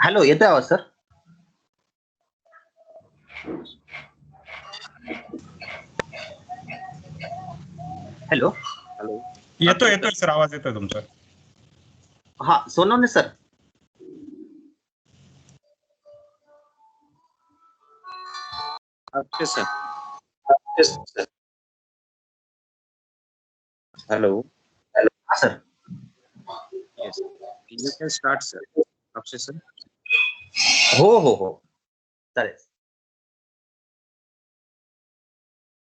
Hello, येतोय आवाज sir? Hello. Hello. येतोय सर, आवाज येतोय तुमचा. हा, Sonawane sir. Okay, sir. Hello. हा sir. Yes. You can start, sir. Akshay, sir. हो चालेल.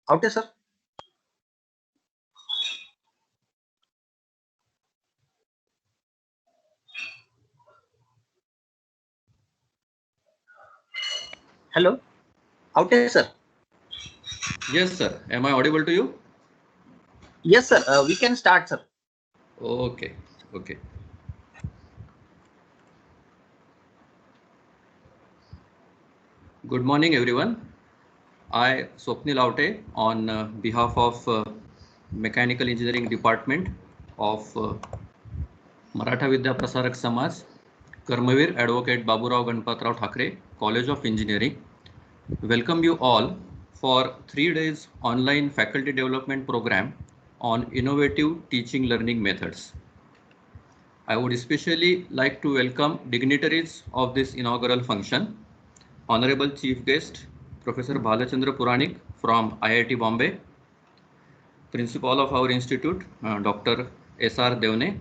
Awate sir. Hello, Awate sir. Yes, sir. Am I audible to you? Yes, sir. We can start, sir. Okay. Good morning, everyone. I, Swapnil Aute, on behalf of Mechanical Engineering Department of Maratha Vidya Prasarak Samaj, Karmavir Advocate Baburao Ganpatrao Thakre, College of Engineering, welcome you all for 3 days online faculty development program on innovative teaching learning methods. I would especially like to welcome dignitaries of this inaugural function, Honorable Chief Guest, Professor Bhalachandra Puranik from IIT Bombay, Principal of our Institute, Dr. S.R. Devne,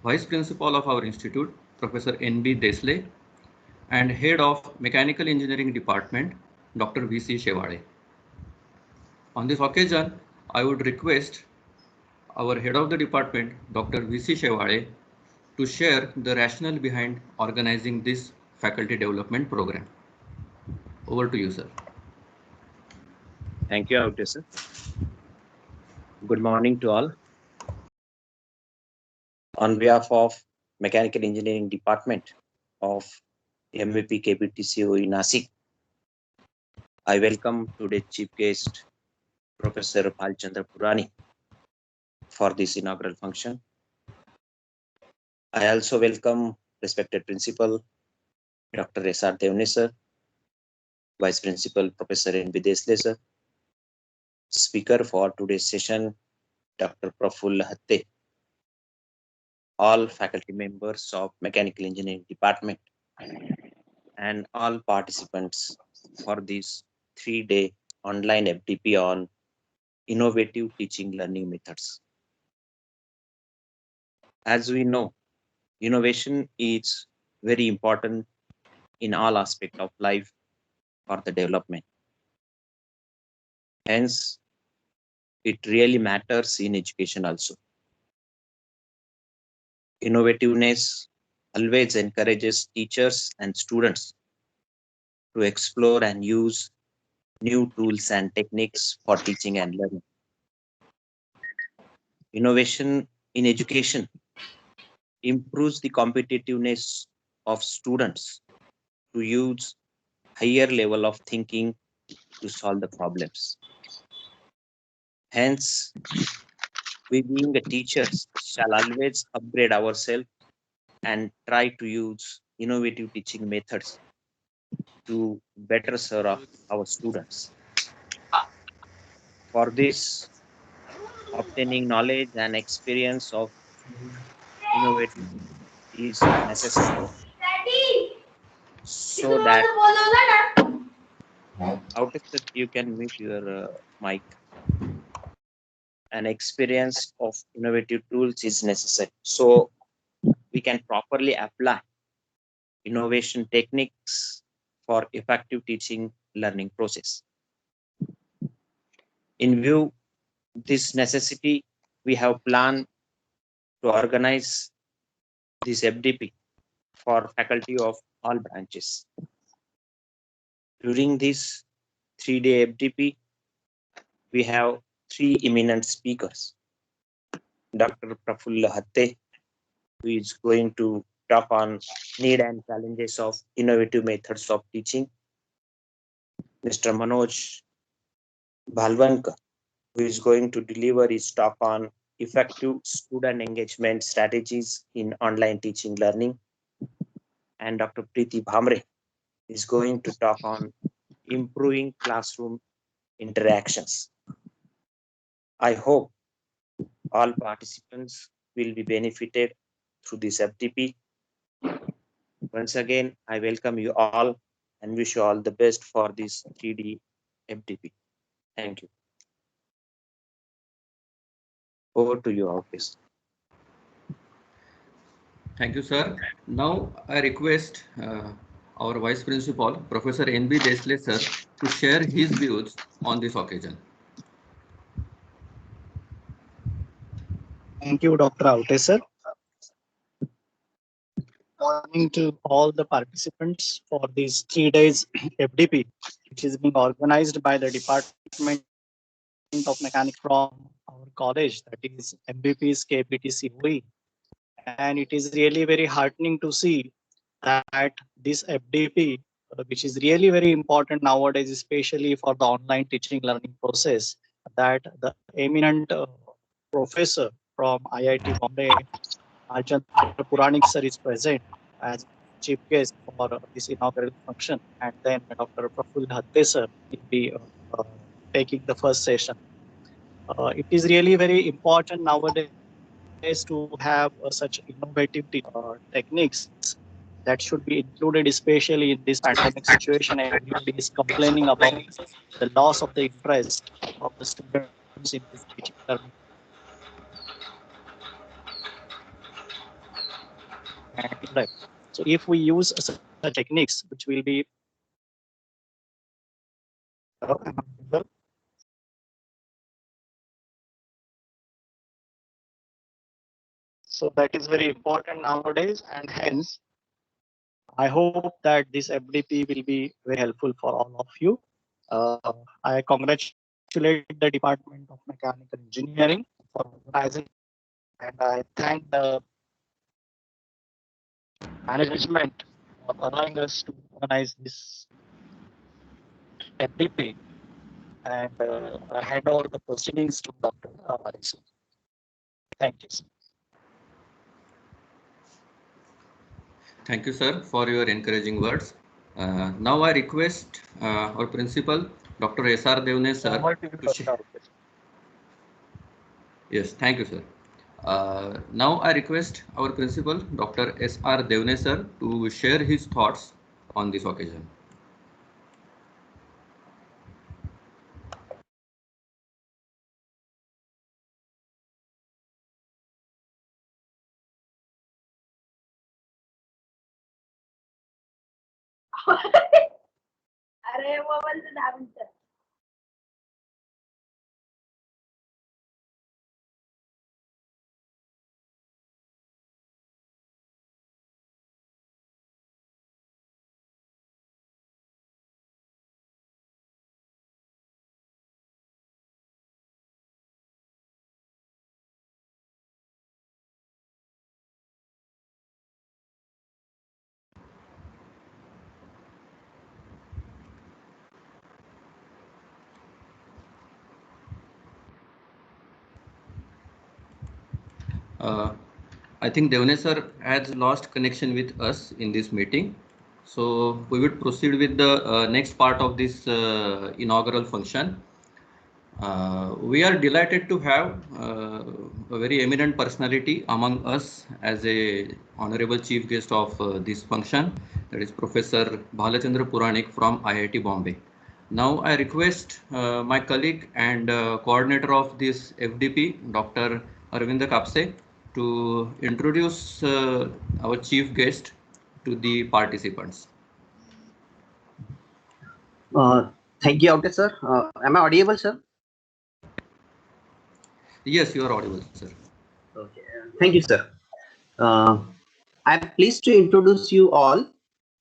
Vice Principal of our Institute, Professor N.B. Desle, and Head of Mechanical Engineering Department, Dr. V.C. Shevade. On this occasion, I would request our Head of the Department, Dr. V.C. Shevade, to share the rationale behind organizing this faculty development program. Over to you, sir. Thank you, Akshay, sir. Good morning to all. On behalf of Mechanical Engineering Department of MVP KPTCOE Nasik, I welcome today's chief guest, Professor Bhalachandra Puranik, for this inaugural function. I also welcome respected Principal, Dr. S.R. Devne, sir, Vice Principal, Professor N.B. Desle, sir, Speaker for today's session, Dr. Prafulla Hatte, all faculty members of Mechanical Engineering Department, and all participants for this 3-day online FDP on innovative teaching learning methods. As we know, innovation is very important in all aspects of life for the development. Hence, it really matters in education also. Innovativeness always encourages teachers and students to explore and use new tools and techniques for teaching and learning. Innovation in education improves the competitiveness of students to use higher level of thinking to solve the problems. Hence, we being the teachers shall always upgrade ourselves and try to use innovative teaching methods to better serve our students. For this, obtaining knowledge and experience of innovative is necessary, so that out of that you can mute your mic. An experience of innovative tools is necessary, so we can properly apply innovation techniques for effective teaching learning process. In view this necessity, we have planned to organize this FDP for faculty of all branches. During this 3-day FDP, we have 3 eminent speakers. Dr. Prafulla Hatte, who is going to talk on need and challenges of innovative methods of teaching. Mr. Manoj Bhalwankar, who is going to deliver his talk on effective student engagement strategies in online teaching learning. And Dr. Preeti Bhamre is going to talk on improving classroom interactions. I hope all participants will be benefited through this FDP. Once again, I welcome you all and wish you all the best for this 3D FDP. Thank you. Over to you, Alpesh. Thank you, sir. Now I request our Vice Principal, Professor N.B. Desle, sir, to share his views on this occasion. Thank you, Dr. Aute, sir. Morning to all the participants for these 3 days FDP, which is being organized by the Department of Mechanics from our college, that is MBP's KBT COE. And it is really very heartening to see that this FDP, which is really very important nowadays, especially for the online teaching learning process, that the eminent professor from IIT Bombay, Bhalchandra Puranik sir, is present as chief guest for this inaugural function, and then Dr. Prafull Hatte sir will be taking the first session. It is really very important nowadays to have such innovative techniques that should be included, especially in this pandemic situation. Everybody is complaining about the loss of the interest of the students in this teaching learning. So if we use such techniques, which will be so that is very important nowadays, and hence I hope that this FDP will be very helpful for all of you. I congratulate the Department of Mechanical Engineering for organizing, and I thank the management for allowing us to organize this FDP. And I hand over the proceedings to Dr. Alex. Thank you, sir. Thank you, sir, for your encouraging words. Now I request our principal, Dr. S.R. Devne, sir. Yes, thank you, sir. Now I request our principal, Dr. S.R. Devne, sir, to share his thoughts on this occasion. अरे mobile से 10 मिनिटं. I think Devne sir has lost connection with us in this meeting. So we would proceed with the next part of this inaugural function. We are delighted to have a very eminent personality among us as a honorable chief guest of this function, that is Professor Bhalchandra Puranik from IIT Bombay. Now I request my colleague and coordinator of this FDP, Dr. Arvind Kapse, to introduce our chief guest to the participants. Thank you, Aute sir. Am I audible, sir? Yes, you are audible, sir. Okay. Thank you, sir. I am pleased to introduce you all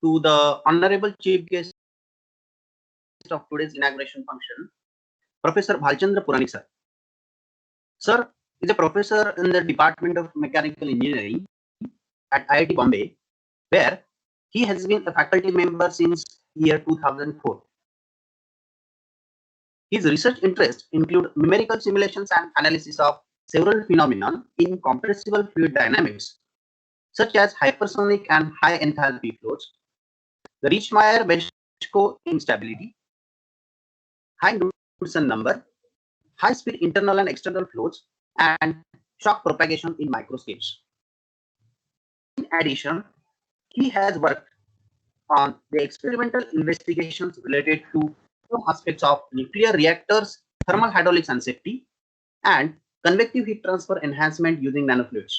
to the honorable chief guest of today's inauguration function, Professor Bhalchandra Puranik, sir. Sir is a professor in the Department of Mechanical Engineering at IIT Bombay, where he has been a faculty member since year 2004. His research interests include numerical simulations and analysis of several phenomena in compressible fluid dynamics, such as hypersonic and high enthalpy flows, the Richtmeier-Beschko instability, high Knudsen number, high-speed internal and external flows, and shock propagation in microscales. In addition, he has worked on the experimental investigations related to some aspects of nuclear reactors, thermal hydraulics and safety, and convective heat transfer enhancement using nanofluids.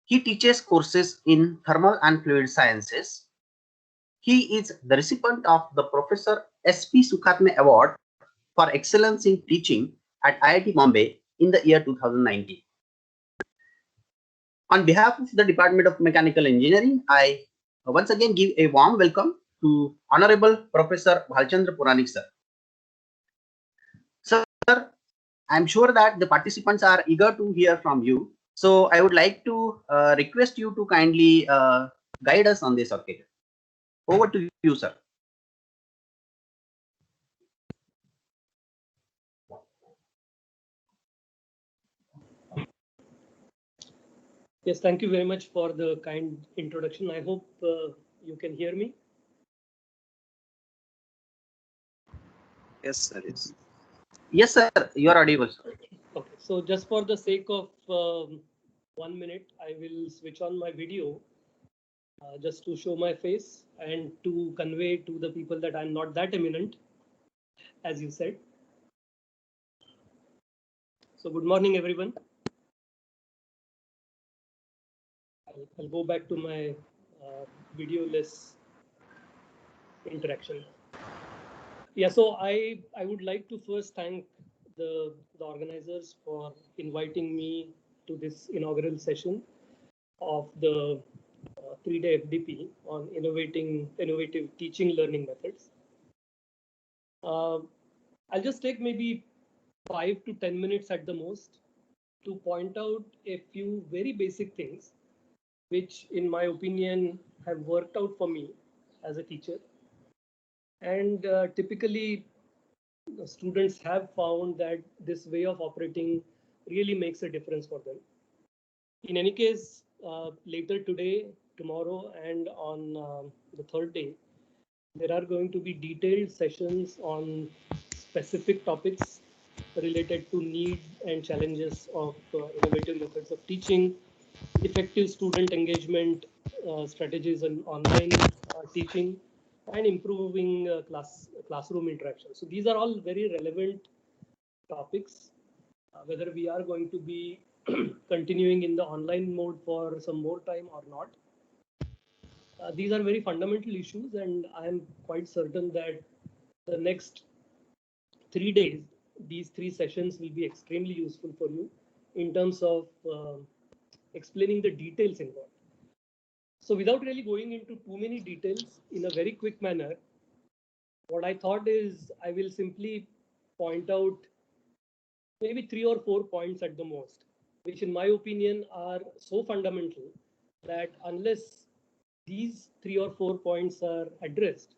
He teaches courses in thermal and fluid sciences. He is the recipient of the Professor S.P. Sukhatme Award for Excellence in Teaching at IIT Bombay in the year 2019. On behalf of the Department of Mechanical Engineering, I once again give a warm welcome to Honorable Professor Bhalchandra Puranik sir. Sir, I'm sure that the participants are eager to hear from you. So I would like to request you to kindly guide us on this occasion. Over to you, sir. Yes, thank you very much for the kind introduction. I hope you can hear me. Yes, sir. Yes. Yes, sir. You are audible, sir. Okay, so just for the sake of 1 minute, I will switch on my video just to show my face and to convey to the people that I'm not that eminent, as you said. So good morning, everyone. I'll go back to my video-less interaction. Yeah, so I would like to first thank the organizers for inviting me to this inaugural session of the 3-day FDP on innovative teaching learning methods. I'll just take maybe 5 to 10 minutes at the most to point out a few very basic things which, in my opinion, have worked out for me as a teacher. And typically, students have found that this way of operating really makes a difference for them. In any case, later today, tomorrow, and on the third day, there are going to be detailed sessions on specific topics related to needs and challenges of innovative methods of teaching, effective student engagement strategies in online teaching, and improving classroom interaction. So these are all very relevant topics, whether we are going to be continuing in the online mode for some more time or not. These are very fundamental issues, and I am quite certain that the next 3 days, these 3 sessions will be extremely useful for you in terms of explaining the details involved. So without really going into too many details, in a very quick manner, what I thought is I will simply point out maybe 3 or 4 points at the most, which in my opinion are so fundamental that unless these 3 or 4 points are addressed,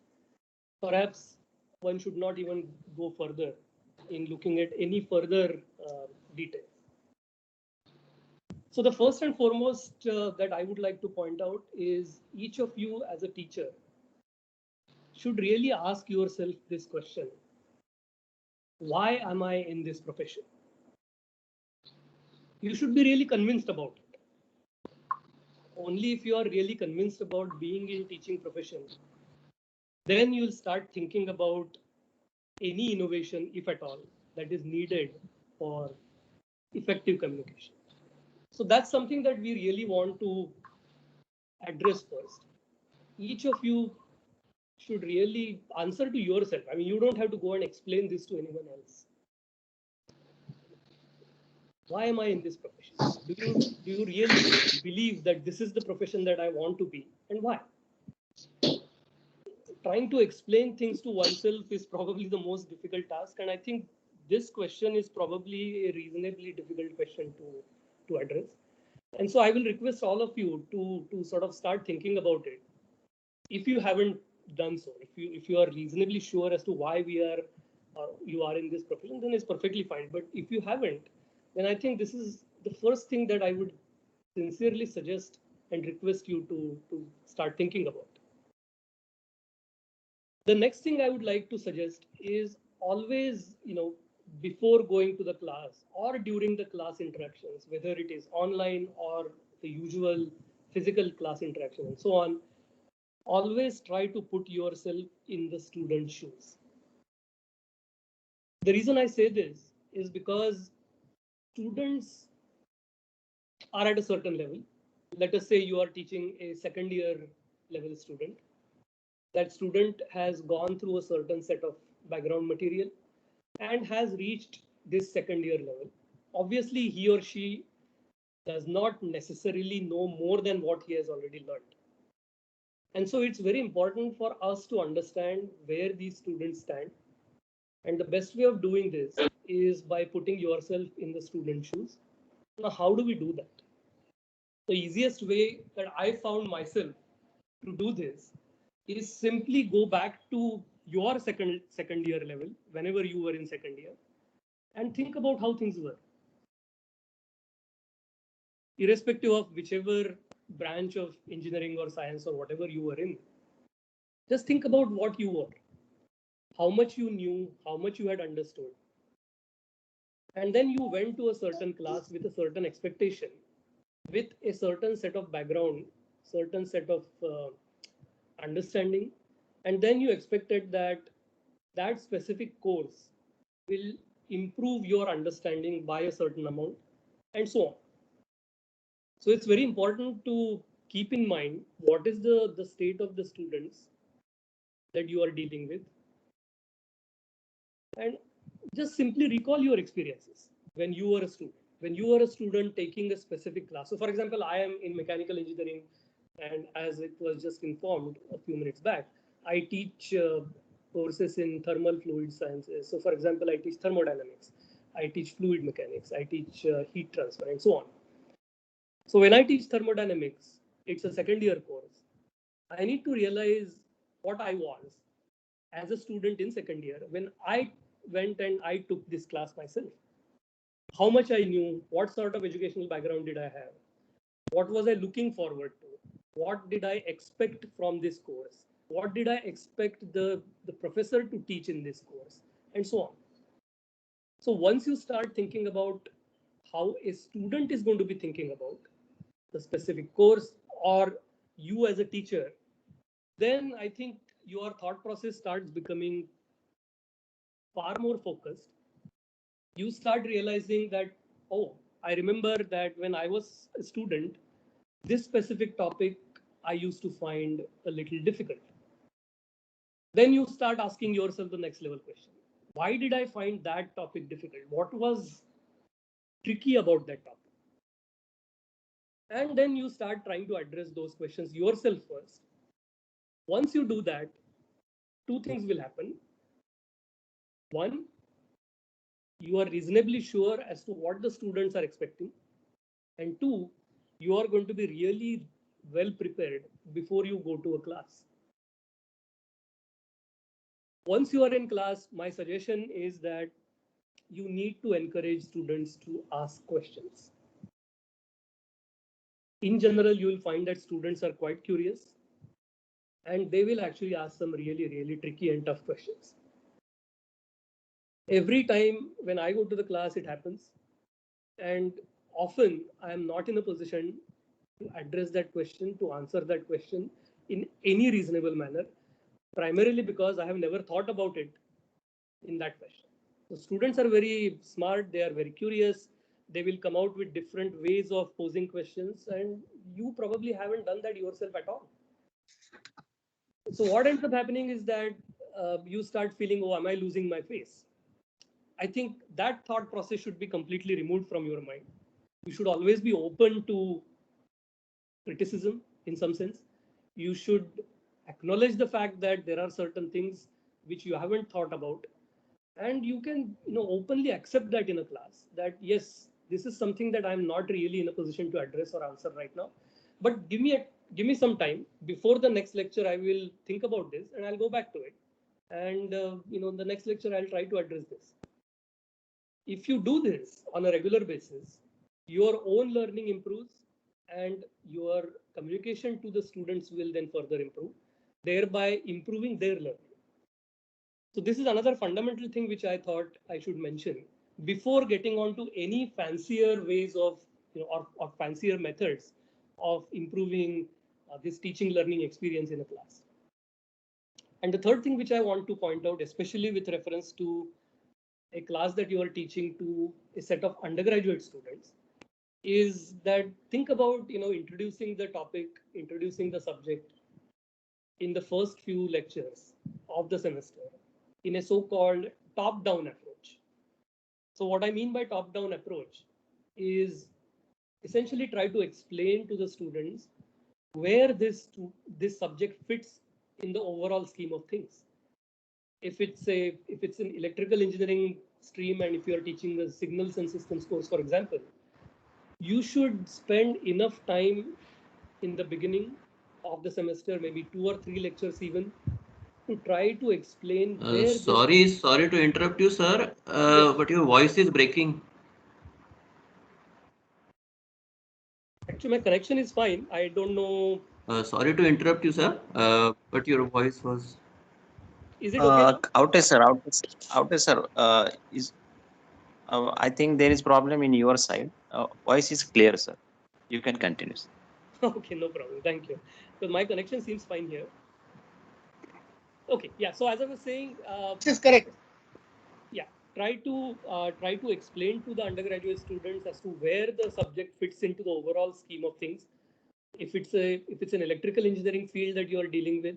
perhaps one should not even go further in looking at any further details. So the first and foremost that I would like to point out is each of you as a teacher should really ask yourself this question: why am I in this profession? You should be really convinced about it. Only if you are really convinced about being in teaching profession, then you'll start thinking about any innovation, if at all, that is needed for effective communication. So that's something that we really want to address first. Each of you should really answer to yourself. I mean, you don't have to go and explain this to anyone else. Why am I in this profession? Do you really believe that this is the profession that I want to be, and why? Trying to explain things to oneself is probably the most difficult task, and I think this question is probably a reasonably difficult question to address. And so I will request all of you to sort of start thinking about it. If you haven't done so, if you are reasonably sure as to why you are in this profession, then it's perfectly fine. But if you haven't, then I think this is the first thing that I would sincerely suggest and request you to start thinking about. The next thing I would like to suggest is always, before going to the class or during the class interactions, whether it is online or the usual physical class interaction and so on, always try to put yourself in the student's shoes. The reason I say this is because students are at a certain level. Let us say you are teaching a second year level student. That student has gone through a certain set of background material and has reached this second year level. Obviously, he or she does not necessarily know more than what he has already learned. And so it's very important for us to understand where these students stand. And the best way of doing this is by putting yourself in the student's shoes. Now, how do we do that? The easiest way that I found myself to do this is simply go back to your second year level, whenever you were in second year, and think about how things were. Irrespective of whichever branch of engineering or science or whatever you were in, just think about what you were, how much you knew, how much you had understood. And then you went to a certain class with a certain expectation, with a certain set of background, certain set of understanding, and then you expected that that specific course will improve your understanding by a certain amount, and so on. So it's very important to keep in mind what is the state of the students that you are dealing with, and just simply recall your experiences when you were a student. When you were a student taking a specific class. So for example, I am in mechanical engineering, and as it was just informed a few minutes back, I teach courses in thermal fluid sciences. So for example, I teach thermodynamics, I teach fluid mechanics, I teach heat transfer, and so on. So when I teach thermodynamics, it's a second year course. I need to realize what I was as a student in second year when I went and I took this class myself. How much I knew, what sort of educational background did I have, what was I looking forward to, what did I expect from this course, what did I expect the professor to teach in this course, and so on. So once you start thinking about how a student is going to be thinking about the specific course or you as a teacher, then I think your thought process starts becoming far more focused. You start realizing that, oh, I remember that when I was a student, this specific topic I used to find a little difficult. Then you start asking yourself the next level question. Why did I find that topic difficult? What was tricky about that topic? And then you start trying to address those questions yourself first. Once you do that, two things will happen. One, you are reasonably sure as to what the students are expecting. And two, you are going to be really well prepared before you go to a class. Once you are in class, my suggestion is that you need to encourage students to ask questions. In general, you will find that students are quite curious and they will actually ask some really, really tricky and tough questions. Every time when I go to the class, it happens. And often I am not in a position to address that question, to answer that question in any reasonable manner, primarily because I have never thought about it in that fashion. So students are very smart, they are very curious, they will come out with different ways of posing questions, and you probably haven't done that yourself at all. So what ends up happening is that you start feeling, oh, am I losing my face? I think that thought process should be completely removed from your mind. You should always be open to criticism in some sense. You should acknowledge the fact that there are certain things which you haven't thought about, and you can openly accept that in a class, that yes, this is something that I'm not really in a position to address or answer right now, but give me some time. Before the next lecture, I will think about this and I'll go back to it, and the next lecture I'll try to address this. If you do this on a regular basis, your own learning improves and your communication to the students will then further improve, thereby improving their learning. So this is another fundamental thing which I thought I should mention before getting on to any fancier ways of, or fancier methods of improving this teaching learning experience in a class. And the third thing which I want to point out, especially with reference to a class that you are teaching to a set of undergraduate students, is that think about introducing the topic, introducing the subject in the first few lectures of the semester in a so-called top-down approach. So what I mean by top-down approach is essentially try to explain to the students where this subject fits in the overall scheme of things. If it's an electrical engineering stream and if you are teaching the signals and systems course, for example, you should spend enough time in the beginning of the semester, maybe 2 or 3 lectures even, to try to explain where sorry to interrupt you, sir, but your voice is breaking. Actually, my connection is fine. I don't know. Sorry to interrupt you, sir, but your voice was. Is it okay now? Outer, sir. I think there is problem in your side. Voice is clear, sir. You can continue. Sir. Okay, no problem. Thank you. So my connection seems fine here. Okay, yeah. So as I was saying, This is correct. Yeah, try to explain to the undergraduate students as to where the subject fits into the overall scheme of things. If it's an electrical engineering field that you are dealing with,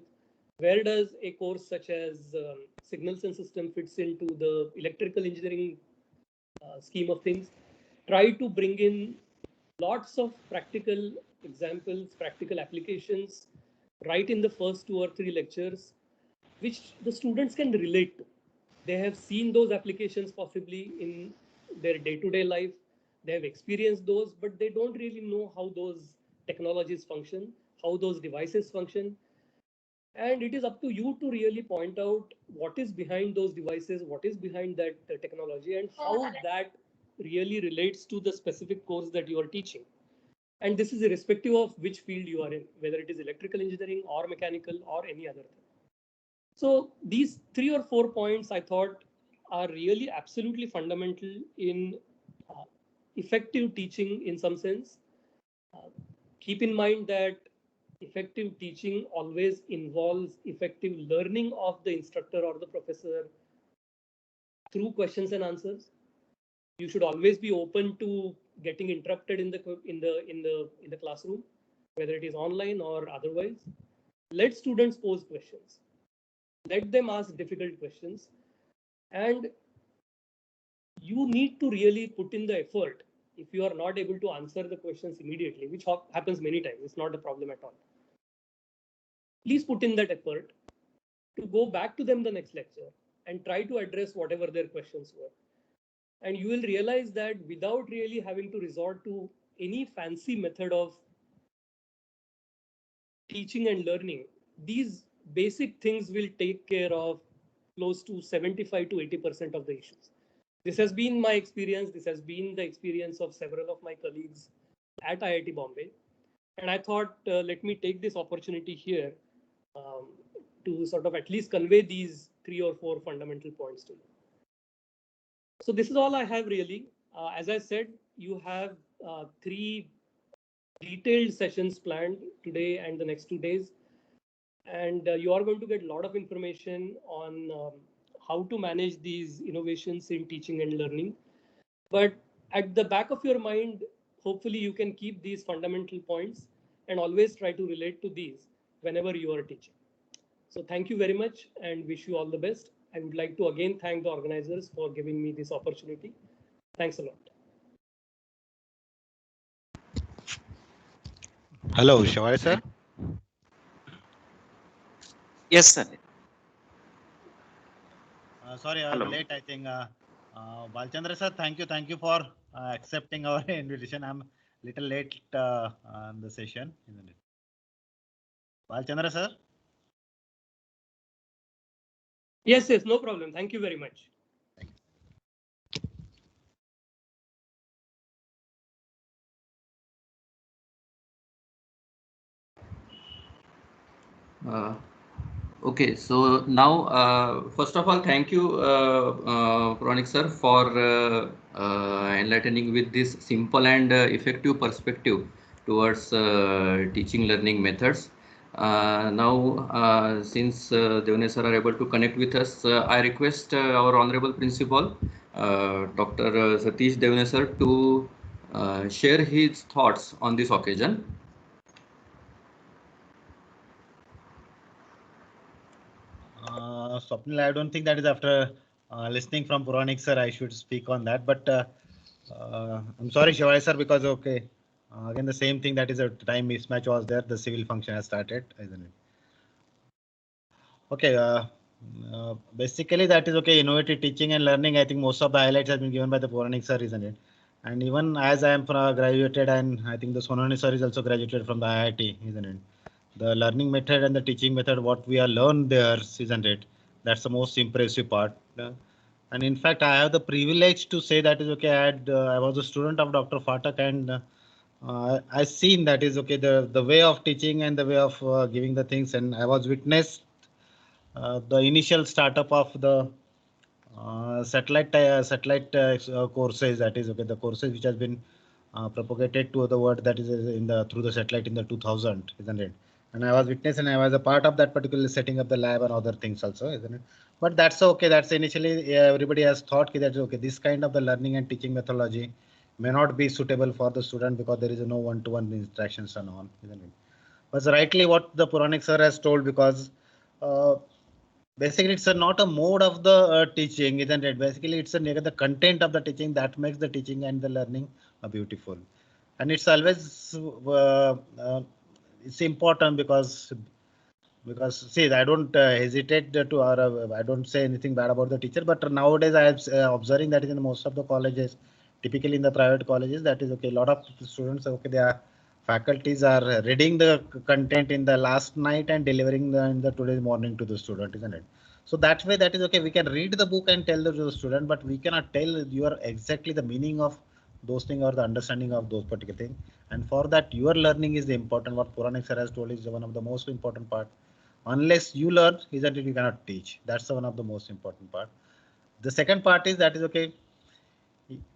where does a course such as signals and system fits into the electrical engineering scheme of things? Try to bring in lots of practical examples, practical applications right in the first 2 or 3 lectures, which the students can relate to. They have seen those applications possibly in their day-to-day life. They have experienced those, but they don't really know how those technologies function, how those devices function. And it is up to you to really point out what is behind those devices, what is behind that technology, and how that really relates to the specific course that you are teaching. And this is irrespective of which field you are in, whether it is electrical engineering or mechanical or any other thing. So these 3 or 4 points I thought are really absolutely fundamental in effective teaching in some sense. Keep in mind that effective teaching always involves effective learning of the instructor or the professor through questions and answers. You should always be open to getting interrupted in the classroom, whether it is online or otherwise. Let students pose questions. Let them ask difficult questions, and you need to really put in the effort. If you are not able to answer the questions immediately, which happens many times, it's not a problem at all. Please put in that effort to go back to them the next lecture and try to address whatever their questions were. And you will realize that without really having to resort to any fancy method of teaching and learning, these basic things will take care of close to 75 to 80% of the issues. This has been my experience. This has been the experience of several of my colleagues at IIT Bombay. And I thought, let me take this opportunity here to sort of at least convey these 3 or 4 fundamental points to you. So this is all I have really. As I said, you have 3 detailed sessions planned today and the next 2 days. And you are going to get a lot of information on how to manage these innovations in teaching and learning. But at the back of your mind, hopefully you can keep these fundamental points and always try to relate to these whenever you are teaching. So thank you very much and wish you all the best. I would like to again thank the organizers for giving me this opportunity. Thanks a lot. Hello, Shawari sir. Yes, sir. Sorry, I Hello. was late. I think Balchandra sir, thank you for accepting our invitation. I'm little late on the session, isn't it? Balchandra sir. Yes, no problem. Thank you very much. Okay, so now, first of all, thank you, Pranik sir, for enlightening with this simple and effective perspective towards teaching learning methods. Now, since Devane sir are able to connect with us, I request our Honorable Principal, Dr. Satish Devane sir, to share his thoughts on this occasion. Swapnil, I don't think that is after listening from Puranik sir, I should speak on that. But I'm sorry, Shivai sir, because again the same thing, that is a time mismatch was there. The civil function has started, isn't it? Okay. Basically, that is okay. Innovative teaching and learning. I think most of the highlights have been given by the Puranik sir, isn't it? And even as I am graduated, and I think the Sonani sir is also graduated from the IIT, isn't it? The learning method and the teaching method, what we are learned there, isn't it? That's the most impressive part. And in fact, I have the privilege to say that is okay. I was a student of Dr. Phatak, and I seen that is okay the way of teaching and the way of giving the things, and I was witnessed the initial startup of the satellite courses. That is okay, the courses which has been propagated to the world, that is in the through the satellite in the 2000, isn't it? And I was witness and I was a part of that particular setting up the lab and other things also, isn't it? But that's okay. That's initially everybody has thought that okay, this kind of the learning and teaching methodology may not be suitable for the student because there is no one-to-one interactions and on, isn't it? But rightly what the Puranik sir has told, because uh, basically it's not a mode of the teaching, isn't it? Basically it's the content of the teaching that makes the teaching and the learning beautiful. And it's always it's important because see, I don't hesitate to, or I don't say anything bad about the teacher, but nowadays I am observing that in most of the colleges, typically in the private colleges, that is okay, a lot of students, okay, they are faculties are reading the content in the last night and delivering in the today's morning to the student, isn't it? So that way, that is okay, we can read the book and tell the student, but we cannot tell your exactly the meaning of those things or the understanding of those particular things. And for that, your learning is the important. What Puranik sir has told is one of the most important part. Unless you learn, isn't it, you cannot teach. That's one of the most important part. The second part is that is okay,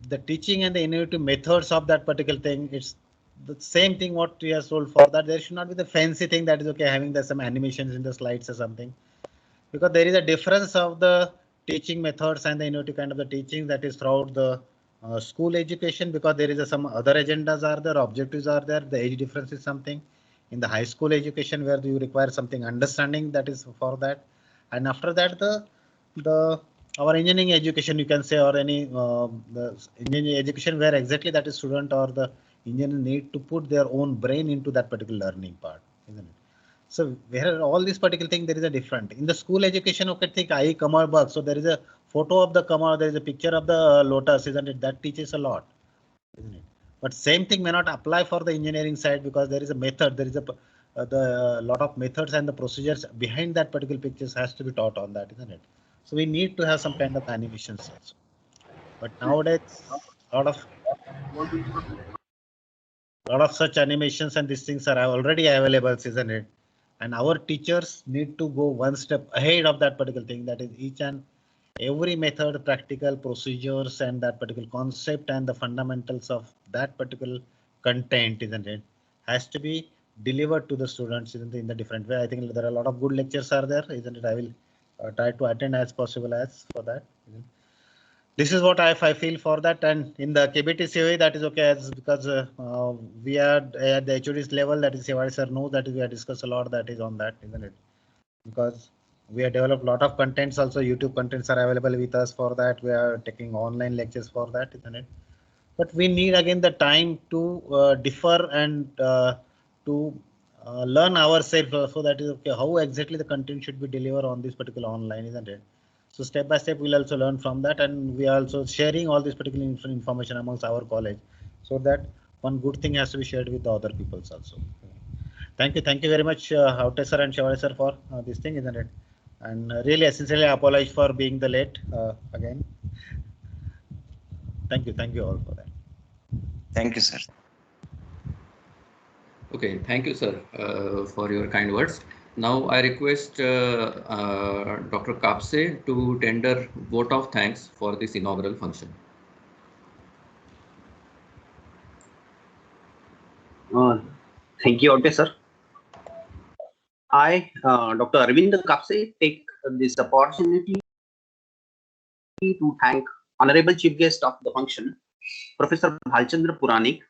the teaching and the innovative methods of that particular thing. It's the same thing what we are told. For that, there should not be the fancy thing that is okay, having the some animations in the slides or something, because there is a difference of the teaching methods and the innovative kind of the teaching that is throughout the school education, because there is some other agendas are there, objectives are there, the age difference is something. In the high school education where you require something understanding, that is for that. And after that, the our engineering education, you can say, or any the engineering education where exactly that is student or the engineer need to put their own brain into that particular learning part, isn't it? So where all these particular thing, there is a different in the school education. Okay, think I Kamar Bagh. So there is a photo of the Kamar, there is a picture of the lotus, isn't it? That teaches a lot, isn't it? But same thing may not apply for the engineering side, because there is a method, there is a the lot of methods and the procedures behind that particular pictures has to be taught on that, isn't it? So we need to have some kind of animations also. But nowadays, lot of such animations and these things are already available, isn't it? And our teachers need to go one step ahead of that particular thing. That is each and every method, practical procedures, and that particular concept and the fundamentals of that particular content, isn't it? Has to be delivered to the students, isn't it, in the different way. I think there are a lot of good lectures are there, isn't it? I will try to attend as possible as for that. This is what I feel for that. And in the KBT COE, that is okay, as because we are at the HOD's level, that is Shivari sir knows that we have discussed a lot that is on that, isn't it? Because we have developed a lot of contents also. YouTube contents are available with us for that. We are taking online lectures for that, isn't it? But we need again the time to differ and to learn ourselves. So that is okay, how exactly the content should be delivered on this particular online, isn't it? So step by step, we'll also learn from that, and we are also sharing all this particular information amongst our college, so that one good thing has to be shared with the other peoples also. Thank you very much, Haute sir and Shivari sir, for this thing, isn't it? And really, essentially, I apologize for being the late again. Thank you all for that. Thank you, sir. Okay, thank you, sir, for your kind words. Now I request Dr. Kapse to tender vote of thanks for this inaugural function. Thank you, Aute sir. I, Dr. Arvind Kapse, take this opportunity to thank Honorable Chief Guest of the function, Professor Bhalchandra Puranik.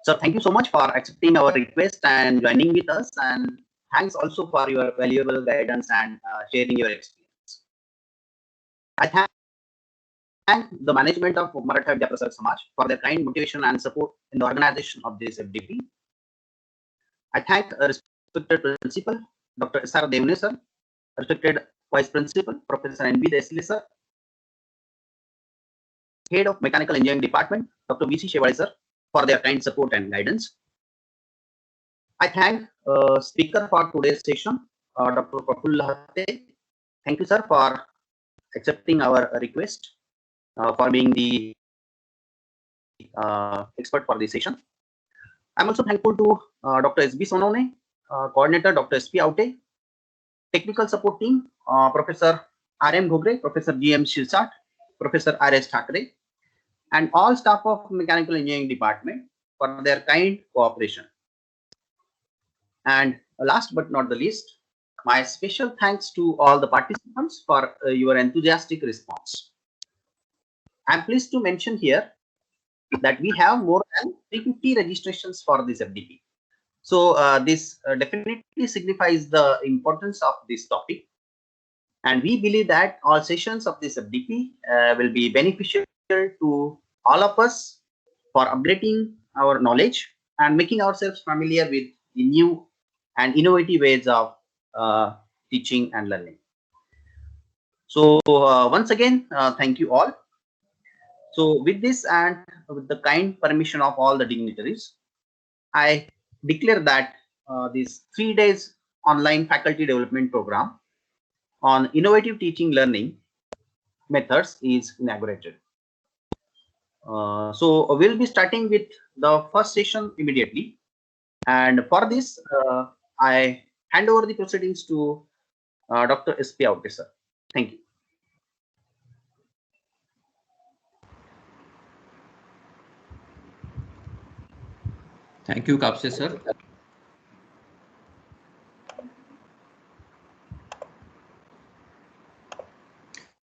Sir, thank you so much for accepting our request and joining with us, and thanks also for your valuable guidance and sharing your experience. I thank the management of Maratha Vidya Prasar Samaj for their kind motivation and support in the organization of this FDP. I thank a respected principal, Dr. S.R. Devne sir, respected Vice Principal, Professor N.B. Desle sir, Head of Mechanical Engineering Department, Dr. V.C. Shevali sir, for their kind support and guidance. I thank speaker for today's session, Dr. Prafulla Hatte. Thank you, sir, for accepting our request, for being the expert for this session. I'm also thankful to Dr. S.B. Sonone, coordinator Dr. S.P. Aute, technical support team, Professor R.M. Ghogre, Professor G.M. Shilsat, Professor R.S. Thakre, and all staff of Mechanical Engineering Department for their kind cooperation. And last but not the least, my special thanks to all the participants for your enthusiastic response. I'm pleased to mention here that we have more than 350 registrations for this FDP. So this definitely signifies the importance of this topic. And we believe that all sessions of this FDP will be beneficial to all of us for updating our knowledge and making ourselves familiar with the new and innovative ways of teaching and learning. So once again, thank you all. So with this and with the kind permission of all the dignitaries, I declare that this 3 days online faculty development program on innovative teaching learning methods is inaugurated. So we'll be starting with the first session immediately. And for this, I hand over the proceedings to Dr. S.P. Aute, sir. Thank you. Thank you, Kapse sir.